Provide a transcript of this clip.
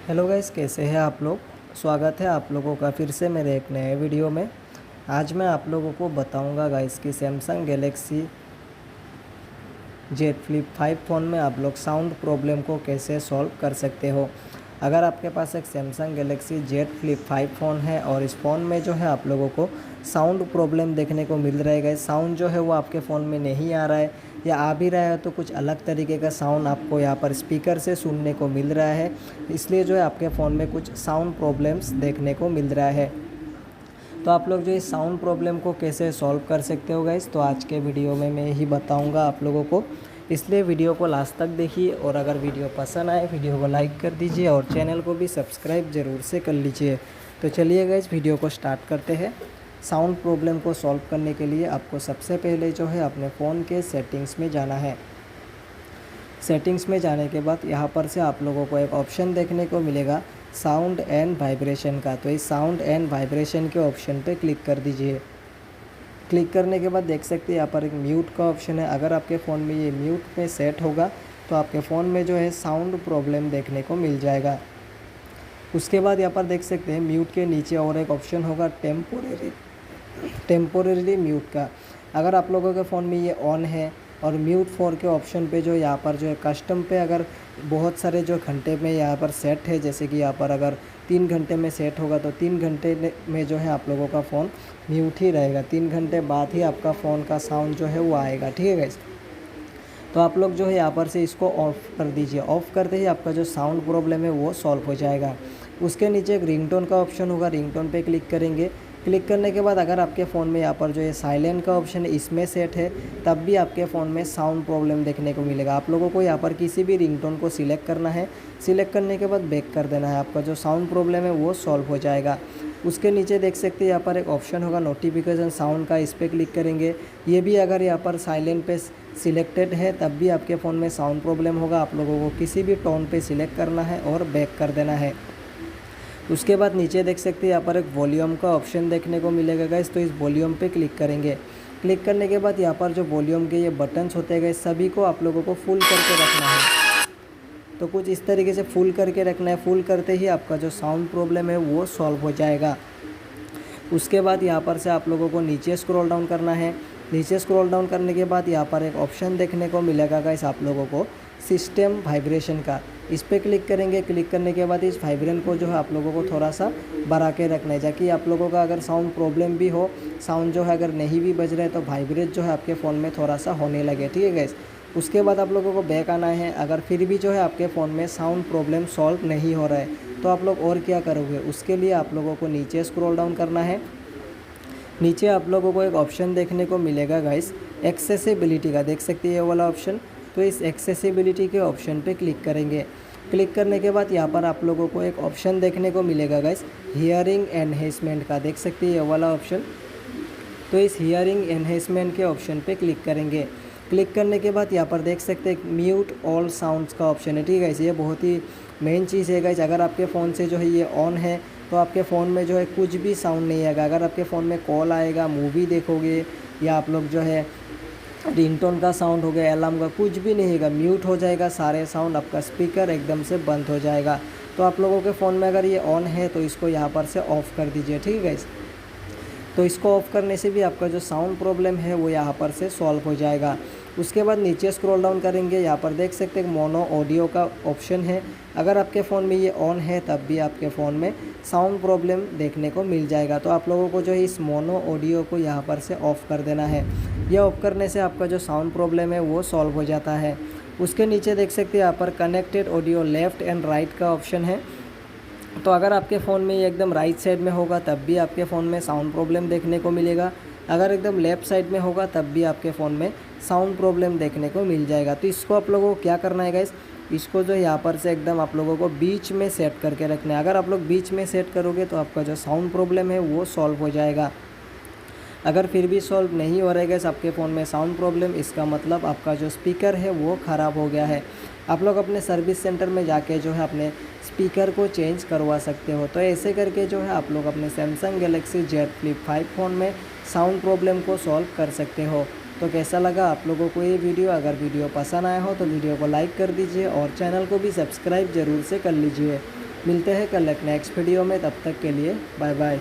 Hello guys, कैसे हैं आप लोग। स्वागत है आप लोगों का फिर से मेरे एक नए वीडियो में। आज मैं आप लोगों को बताऊंगा गाइस कि Samsung Galaxy Z flip 5 phone में आप लोग साउंड प्रॉब्लम को कैसे सॉल्व कर सकते हो। अगर आपके पास एक Samsung Galaxy Z flip 5 phone है और इस फ़ोन में जो है आप लोगों को साउंड प्रॉब्लम देखने को मिल रहा है गाइस, साउंड जो है वो आपके फ़ोन में नहीं आ रहा है या आ भी रहा है तो कुछ अलग तरीके का साउंड आपको यहाँ पर स्पीकर से सुनने को मिल रहा है, इसलिए जो है आपके फ़ोन में कुछ साउंड प्रॉब्लम्स देखने को मिल रहा है। तो आप लोग जो इस साउंड प्रॉब्लम को कैसे सॉल्व कर सकते हो गाइस, तो आज के वीडियो में मैं ही बताऊंगा आप लोगों को, इसलिए वीडियो को लास्ट तक देखिए। और अगर वीडियो पसंद आए वीडियो को लाइक कर दीजिए और चैनल को भी सब्सक्राइब ज़रूर से कर लीजिए। तो चलिए गाइस वीडियो को स्टार्ट करते हैं। साउंड प्रॉब्लम को सॉल्व करने के लिए आपको सबसे पहले जो है अपने फ़ोन के सेटिंग्स में जाना है। सेटिंग्स में जाने के बाद यहाँ पर से आप लोगों को एक ऑप्शन देखने को मिलेगा साउंड एंड वाइब्रेशन का। तो इस साउंड एंड वाइब्रेशन के ऑप्शन पे क्लिक कर दीजिए। क्लिक करने के बाद देख सकते हैं यहाँ पर एक म्यूट का ऑप्शन है। अगर आपके फ़ोन में ये म्यूट में सेट होगा तो आपके फ़ोन में जो है साउंड प्रॉब्लम देखने को मिल जाएगा। उसके बाद यहाँ पर देख सकते हैं म्यूट के नीचे और एक ऑप्शन होगा टेम्पोरेरी म्यूट का। अगर आप लोगों के फ़ोन में ये ऑन है और म्यूट फॉर के ऑप्शन पे जो यहाँ पर जो है कस्टम पे अगर बहुत सारे जो घंटे में यहाँ पर सेट है, जैसे कि यहाँ पर अगर 3 घंटे में सेट होगा तो 3 घंटे में जो है आप लोगों का फ़ोन म्यूट ही रहेगा। 3 घंटे बाद ही आपका फ़ोन का साउंड जो है वो आएगा, ठीक है गाइस। तो आप लोग जो है यहाँ पर से इसको ऑफ़ कर दीजिए। ऑफ़ करते ही आपका जो साउंड प्रॉब्लम है वो सॉल्व हो जाएगा। उसके नीचे एक रिंगटोन का ऑप्शन होगा, रिंगटोन पे क्लिक करेंगे। क्लिक करने के बाद अगर आपके फ़ोन में यहाँ पर जो है साइलेंट का ऑप्शन है इसमें सेट है, तब भी आपके फ़ोन में साउंड प्रॉब्लम देखने को मिलेगा। आप लोगों को यहाँ पर किसी भी रिंगटोन को सिलेक्ट करना है, सिलेक्ट करने के बाद बैक कर देना है, आपका जो साउंड प्रॉब्लम है वो सॉल्व हो जाएगा। उसके नीचे देख सकते हैं यहाँ पर एक ऑप्शन होगा नोटिफिकेशन साउंड का, इस पर क्लिक करेंगे। ये भी अगर यहाँ पर साइलेंट पे सिलेक्टेड है तब भी आपके फ़ोन में साउंड प्रॉब्लम होगा। आप लोगों को किसी भी टोन पे सिलेक्ट करना है और बैक कर देना है। उसके बाद नीचे देख सकते हैं यहाँ पर एक वॉल्यूम का ऑप्शन देखने को मिलेगा गाइस, तो इस वॉल्यूम पे क्लिक करेंगे। क्लिक करने के बाद यहाँ पर जो वॉल्यूम के ये बटन्स होते हैं गाइस, सभी को आप लोगों को फुल करके रखना है। तो कुछ इस तरीके से फुल करके रखना है। फुल करते ही आपका जो साउंड प्रॉब्लम है वो सॉल्व हो जाएगा। उसके बाद यहाँ पर से आप लोगों को नीचे स्क्रॉल डाउन करना है। नीचे स्क्रॉल डाउन करने के बाद यहाँ पर एक ऑप्शन देखने को मिलेगा गाइस आप लोगों को सिस्टम वाइब्रेशन का, इस पर क्लिक करेंगे। क्लिक करने के बाद इस वाइब्रेशन को जो है आप लोगों को थोड़ा सा बढ़ा के रखना है, ताकि आप लोगों का अगर साउंड प्रॉब्लम भी हो, साउंड जो है अगर नहीं भी बज रहा है तो वाइब्रेट जो है आपके फ़ोन में थोड़ा सा होने लगे, ठीक है गाइस। उसके बाद आप लोगों को बैक आना है। अगर फिर भी जो है आपके फ़ोन में साउंड प्रॉब्लम सॉल्व नहीं हो रहा है तो आप लोग और क्या करोगे, उसके लिए आप लोगों को नीचे स्क्रॉल डाउन करना है। नीचे आप लोगों को एक ऑप्शन देखने को मिलेगा गाइस एक्सेसिबिलिटी का, देख सकते हैं ये वाला ऑप्शन। तो इस एक्सेसिबिलिटी के ऑप्शन पे क्लिक करेंगे। क्लिक करने के बाद यहाँ पर आप लोगों को एक ऑप्शन देखने को मिलेगा गाइस हियरिंग एनहेंसमेंट का, देख सकते हैं ये वाला ऑप्शन। तो इस हियरिंग एनहेंसमेंट के ऑप्शन पे क्लिक करेंगे। क्लिक करने के बाद यहाँ पर देख सकते हैं म्यूट ऑल साउंड्स का ऑप्शन है, ठीक है गाइस। ये बहुत ही मेन चीज़ है गाइस। अगर आपके फ़ोन से जो है ये ऑन है तो आपके फ़ोन में जो है कुछ भी साउंड नहीं आएगा। अगर आपके फ़ोन में कॉल आएगा, मूवी देखोगे या आप लोग जो है रिंगटोन का साउंड हो गया, अलार्म का, कुछ भी नहीं होगा, म्यूट हो जाएगा सारे साउंड, आपका स्पीकर एकदम से बंद हो जाएगा। तो आप लोगों के फ़ोन में अगर ये ऑन है तो इसको यहाँ पर से ऑफ़ कर दीजिए, ठीक है गाइस। तो इसको ऑफ़ करने से भी आपका जो साउंड प्रॉब्लम है वो यहाँ पर से सॉल्व हो जाएगा। उसके बाद नीचे स्क्रॉल डाउन करेंगे। यहाँ पर देख सकते हैं मोनो ऑडियो का ऑप्शन है। अगर आपके फ़ोन में ये ऑन है तब भी आपके फ़ोन में साउंड प्रॉब्लम देखने को मिल जाएगा। तो आप लोगों को जो है इस मोनो ऑडियो को यहाँ पर से ऑफ़ कर देना है। यह ऑफ़ करने से आपका जो साउंड प्रॉब्लम है वो सॉल्व हो जाता है। उसके नीचे देख सकते हैं यहाँ पर connected audio left and right का ऑप्शन है। तो अगर आपके फ़ोन में ये एकदम राइट साइड में होगा तब भी आपके फ़ोन में साउंड प्रॉब्लम देखने को मिलेगा। अगर एकदम लेफ़्ट साइड में होगा तब भी आपके फ़ोन में साउंड प्रॉब्लम देखने को मिल जाएगा। तो इसको आप लोगों को क्या करना है गाइस, इसको जो यहाँ पर से एकदम आप लोगों को बीच में सेट करके रखना है। अगर आप लोग बीच में सेट करोगे तो आपका जो साउंड प्रॉब्लम है वो सॉल्व हो जाएगा। अगर फिर भी सॉल्व नहीं हो रहा है गाइस आपके फ़ोन में साउंड प्रॉब्लम, इसका मतलब आपका जो स्पीकर है वो ख़राब हो गया है। आप लोग अपने सर्विस सेंटर में जाके जो है अपने स्पीकर को चेंज करवा सकते हो। तो ऐसे करके जो है आप लोग अपने Samsung Galaxy Z flip 5 phone में साउंड प्रॉब्लम को सॉल्व कर सकते हो। तो कैसा लगा आप लोगों को ये वीडियो, अगर वीडियो पसंद आया हो तो वीडियो को लाइक कर दीजिए और चैनल को भी सब्सक्राइब ज़रूर से कर लीजिए। मिलते हैं कल एक नेक्स्ट वीडियो में, तब तक के लिए बाय बाय।